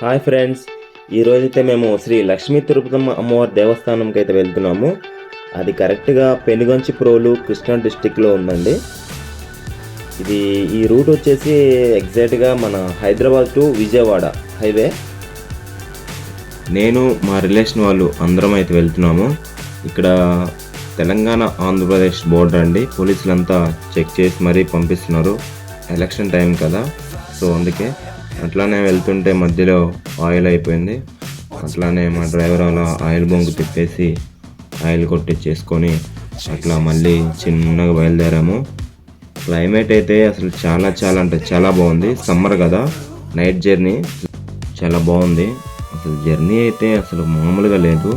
Hi friends, ఈరోజైతే మేము శ్రీ లక్ష్మీ తిరుపతమ్మ అమ్మవారి దేవస్థానంకి అయితే వెళ్తున్నాము. అది కరెక్ట్గా పెనుగంచి ప్రోలు కృష్ణా డిస్టిక్లో ఉందండి. ఈ రూట్ వచ్చేసి ఎగ్జాక్ట్గా మన హైదరాబాద్ టు విజయవాడ హైవే. నేను మా రిలేషన్ వాళ్ళు అందరం అయితే వెళ్తున్నాము. ఇక్కడ తెలంగాణ ఆంధ్రప్రదేశ్ బోర్డర్ అండి. పోలీసులంతా చెక్ చేసి మరీ పంపిస్తున్నారు. ఎలక్షన్ టైం కదా, సో అందుకే. అట్లానే వెళ్తుంటే మధ్యలో ఆయిల్ అయిపోయింది. అట్లానే మా డ్రైవర్ అలా ఆయిల్ బొంగు తిప్పేసి ఆయిల్ కొట్టించేసుకొని అట్లా మళ్ళీ చిన్నగా బయలుదేరాము. క్లైమేట్ అయితే అసలు చాలా చాలా అంటే చాలా బాగుంది. సమ్మర్ కదా, నైట్ జర్నీ చాలా బాగుంది. అసలు జర్నీ అయితే అసలు మామూలుగా లేదు.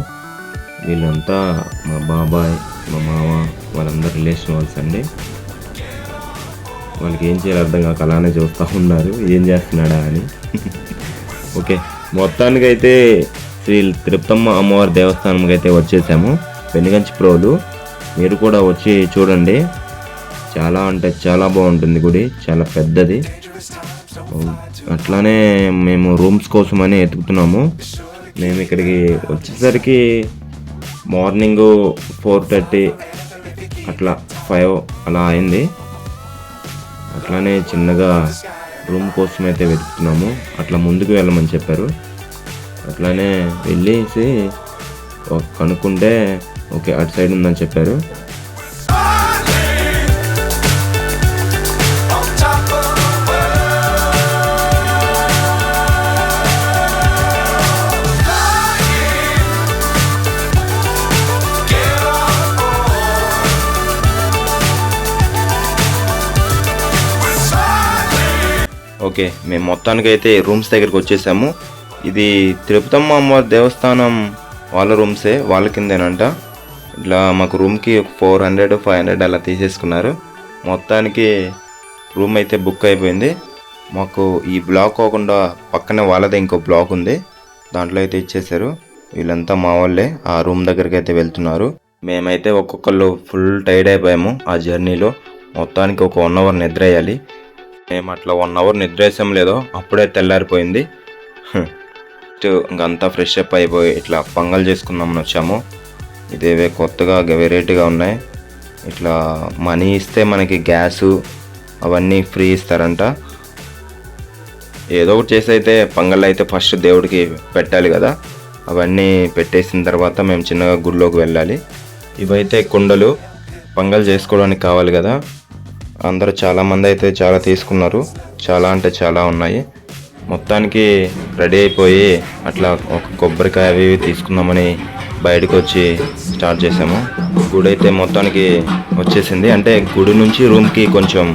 వీళ్ళంతా మా బాబాయ్, మా మామ, వాళ్ళందరూ రిలేషన్ వాళ్ళస్ అండి. వాళ్ళకి ఏం చేయాలి అర్థం కాక అలానే చూస్తూ ఉన్నారు, ఏం చేస్తున్నాడా అని. ఓకే, మొత్తానికైతే శ్రీ తిరుపతమ్మ అమ్మవారి దేవస్థానంకి అయితే వచ్చేసాము. పెనుగంచి ప్రోలు. మీరు కూడా వచ్చి చూడండి. చాలా అంటే చాలా బాగుంటుంది గుడి, చాలా పెద్దది. అట్లానే మేము రూమ్స్ కోసమని ఎతుకుతున్నాము. మేము ఇక్కడికి వచ్చేసరికి మార్నింగ్ 4:30 అట్లా 5 అలా అయింది. అట్లానే చిన్నగా రూమ్ కోసం అయితే వెతుకుతున్నాము. అట్లా ముందుకు వెళ్ళమని చెప్పారు. అట్లానే వెళ్ళేసి కనుక్కుంటే ఓకే అటు సైడ్ ఉందని చెప్పారు. ఓకే, మేము మొత్తానికైతే రూమ్స్ దగ్గరికి వచ్చేసాము. ఇది తిరుపతమ్మ అమ్మవారి దేవస్థానం వాళ్ళ రూమ్సే, వాళ్ళ కిందేనంట. ఇట్లా మాకు రూమ్కి 400, 500 అలా తీసేసుకున్నారు. మొత్తానికి రూమ్ అయితే బుక్ అయిపోయింది. మాకు ఈ బ్లాక్ కాకుండా పక్కనే వాళ్ళదే ఇంకో బ్లాక్ ఉంది, దాంట్లో అయితే ఇచ్చేసారు. వీళ్ళంతా మా వాళ్ళే ఆ రూమ్ దగ్గరికి అయితే వెళ్తున్నారు. మేమైతే ఒక్కొక్కళ్ళు ఫుల్ టైర్డ్ అయిపోయాము ఆ జర్నీలో. మొత్తానికి ఒక 1 అవర్ నిద్ర వేయాలి. మేము అట్లా 1 అవర్ నిద్ర వేసాం లేదో అప్పుడే తెల్లారిపోయింది. ఇంకంతా ఫ్రెష్ అప్ అయిపోయి ఇట్లా పొంగల్ చేసుకుందామని వచ్చాము. ఇదేవే కొత్తగా వెరైటీగా ఉన్నాయి. ఇట్లా మనీ ఇస్తే మనకి గ్యాసు అవన్నీ ఫ్రీ ఇస్తారంట. ఏదో ఒకటి చేసి అయితే పొంగల్ అయితే ఫస్ట్ దేవుడికి పెట్టాలి కదా. అవన్నీ పెట్టేసిన తర్వాత మేము చిన్నగా గుడిలోకి వెళ్ళాలి. ఇవైతే కుండలు పొంగల్ చేసుకోవడానికి కావాలి కదా. అందరూ చాలామంది అయితే చాలా తీసుకున్నారు. చాలా అంటే చాలా ఉన్నాయి. మొత్తానికి రెడీ అయిపోయి అట్లా ఒక కొబ్బరికాయ అవి తీసుకుందామని బయటకు వచ్చి స్టార్ట్ చేసాము. గుడి అయితే మొత్తానికి వచ్చేసింది. అంటే గుడి నుంచి రూమ్కి కొంచెం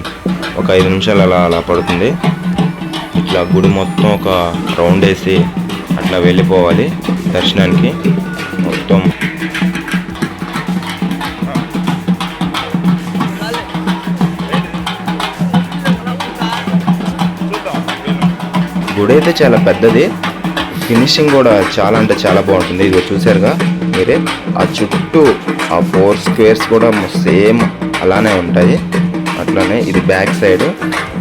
ఒక 5 నిమిషాలు అలా పడుతుంది. ఇట్లా గుడి మొత్తం ఒక రౌండ్ వేసి అట్లా వెళ్ళిపోవాలి దర్శనానికి. మొత్తం గుడి అయితే చాలా పెద్దది. ఫినిషింగ్ కూడా చాలా అంటే చాలా బాగుంటుంది. ఇది చూసారుగా మీరే, ఆ చుట్టూ ఆ 4 స్క్వేర్స్ కూడా సేమ్ అలానే ఉంటాయి. అట్లానే ఇది బ్యాక్ సైడ్.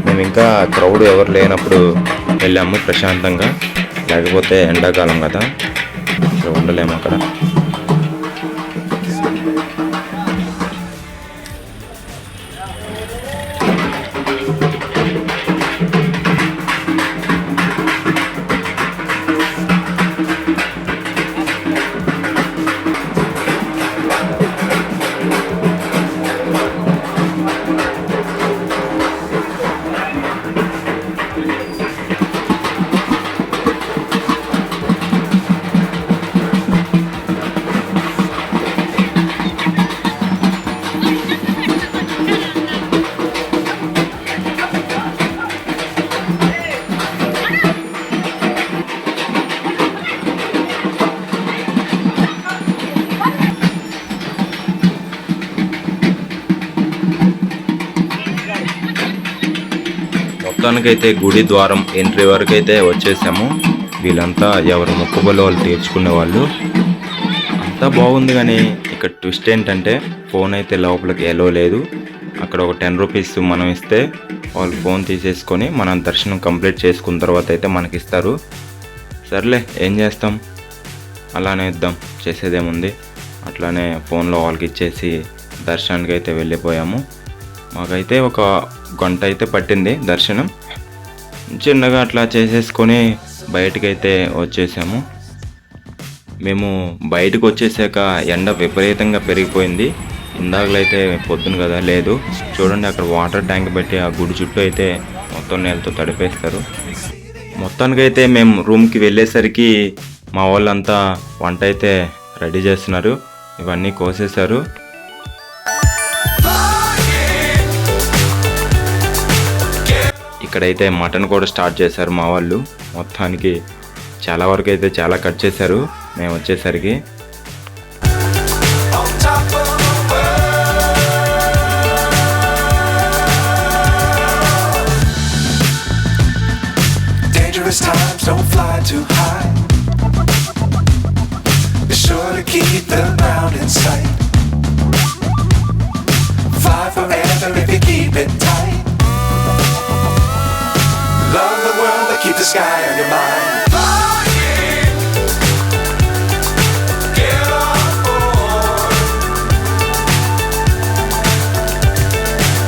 మేము ఇంకా క్రౌడ్ ఎవరు లేనప్పుడు వెళ్ళాము ప్రశాంతంగా. లేకపోతే ఎండాకాలం కదా, ఉండలేము అక్కడ. మొత్తానికైతే గుడి ద్వారం ఎంట్రీ వరకు అయితే వచ్చేసాము. వీళ్ళంతా ఎవరు మొక్కుబళ్ళు వాళ్ళు తీర్చుకునే వాళ్ళు. అంతా బాగుంది, కానీ ఇక్కడ ట్విస్ట్ ఏంటంటే ఫోన్ అయితే లోపలికి ఎలో లేదు. అక్కడ ఒక 10 రూపీస్ మనం ఇస్తే వాళ్ళు ఫోన్ తీసేసుకొని మనం దర్శనం కంప్లీట్ చేసుకున్న తర్వాత అయితే మనకి ఇస్తారు. సర్లే ఏం చేస్తాం, అలానే ఇద్దాం, చేసేదేముంది. అట్లానే ఫోన్లో వాళ్ళకి ఇచ్చేసి దర్శనానికి అయితే వెళ్ళిపోయాము. మాకైతే ఒక గంట అయితే పట్టింది దర్శనం. చిన్నగా అట్లా చేసేసుకొని బయటకైతే వచ్చేసాము. మేము బయటకు వచ్చేసాక ఎండ విపరీతంగా పెరిగిపోయింది. ఇందాకలో అయితే పొద్దున కదా లేదు, చూడండి అక్కడ వాటర్ ట్యాంక్ పెట్టి ఆ గుడి చుట్టూ అయితే మొత్తం నీళ్ళతో తడిపేస్తారు. మొత్తానికైతే మేము రూమ్కి వెళ్ళేసరికి మా వాళ్ళంతా వంట అయితే రెడీ చేస్తున్నారు. ఇవన్నీ కోసేశారు. ఇక్కడైతే మటన్ కూడా స్టార్ట్ చేశారు మా వాళ్ళు. మొత్తానికి చాలా వరకు అయితే చాలా కట్ చేశారు మేము వచ్చేసరికి. Times don't fly too high. Be sure to keep the ground in sight. Fly forever if you keep it tight. Love the world but keep the sky on your mind. Flying, get on board.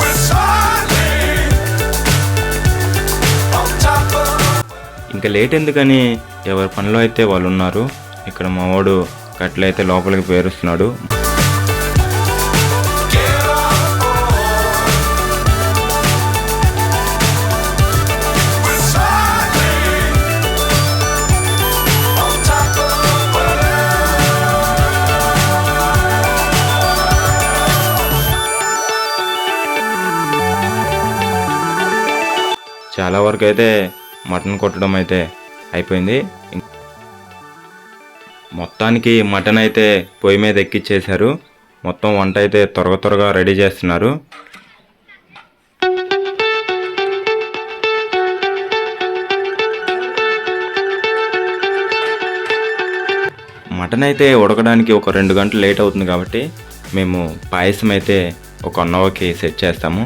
We're soaring on top of. ఇంకా late ఎందుకని ఎవరి పనిలో అయితే వాళ్ళు ఉన్నారు. ఇక్కడ మా వాడు కట్లయితే లోపలికి పేరుస్తున్నాడు. చాలా వరకు అయితే మటన్ కొట్టడం అయితే అయిపోయింది. మొత్తానికి మటన్ అయితే పొయ్యి మీద ఎక్కిచ్చేశారు. మొత్తం వంట అయితే త్వరగా రెడీ చేస్తున్నారు. మటన్ అయితే ఉడకడానికి ఒక 2 గంటలు లేట్ అవుతుంది కాబట్టి మేము పాయసం అయితే ఒక 1 అవర్కి సెట్ చేస్తాము.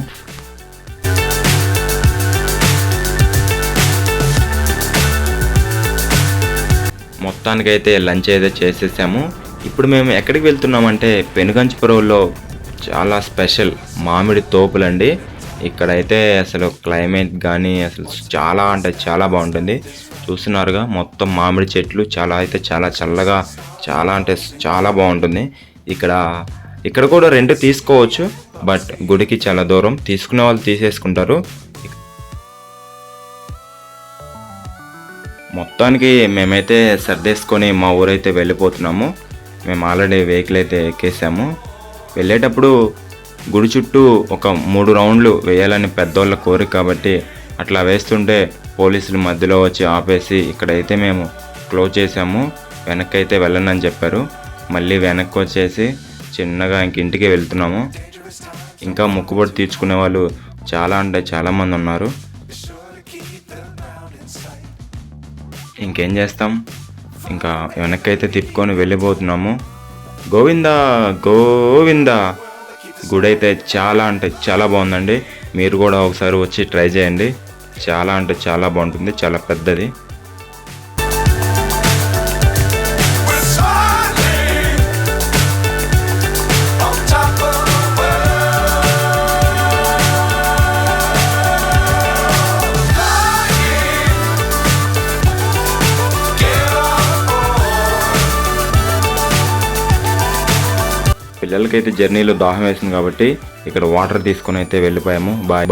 మొత్తానికైతే లంచ్ అయితే చేసేసాము. ఇప్పుడు మేము ఎక్కడికి వెళ్తున్నామంటే పెనుగంచిపురంలో చాలా స్పెషల్ మామిడి తోపులండి. ఇక్కడైతే అసలు క్లైమేట్ కానీ అసలు చాలా అంటే చాలా బాగుంటుంది. చూస్తున్నారుగా మొత్తం మామిడి చెట్లు, చాలా చల్లగా, చాలా అంటే చాలా బాగుంటుంది. ఇక్కడ కూడా రెంట్ తీసుకోవచ్చు, బట్ గుడికి చాలా దూరం, తీసుకునే వాళ్ళు తీసేసుకుంటారు. మొత్తానికి మేమైతే సర్దేసుకొని మా ఊరైతే వెళ్ళిపోతున్నాము. మేము ఆల్రెడీ వెహికల్ అయితే ఎక్కేసాము. వెళ్ళేటప్పుడు గుడి చుట్టూ ఒక 3 రౌండ్లు వేయాలని పెద్దోళ్ళ కోరిక కాబట్టి అట్లా వేస్తుంటే పోలీసులు మధ్యలో వచ్చి ఆపేసి ఇక్కడైతే మేము క్లోజ్ చేసాము. వెనక్కి అయితే వెళ్ళండి అని చెప్పారు. మళ్ళీ వెనక్కి వచ్చేసి చిన్నగా ఇంటికి వెళ్తున్నాము. ఇంకా మొక్కుబడి తీర్చుకునే వాళ్ళు చాలా అంటే చాలామంది ఉన్నారు. ఇంకేం చేస్తాం, ఇంకా వెనక్కి అయితే తిప్పుకొని వెళ్ళిపోతున్నాము. గోవిందా గోవిందా. గుడి అయితే చాలా అంటే చాలా బాగుందండి. మీరు కూడా ఒకసారి వచ్చి ట్రై చేయండి. చాలా అంటే చాలా బాగుంటుంది, చాలా పెద్దది. పిల్లలకైతే జర్నీలో దాహం వేసింది కాబట్టి ఇక్కడ వాటర్ తీసుకొని అయితే వెళ్ళిపోయాము. బాయ్.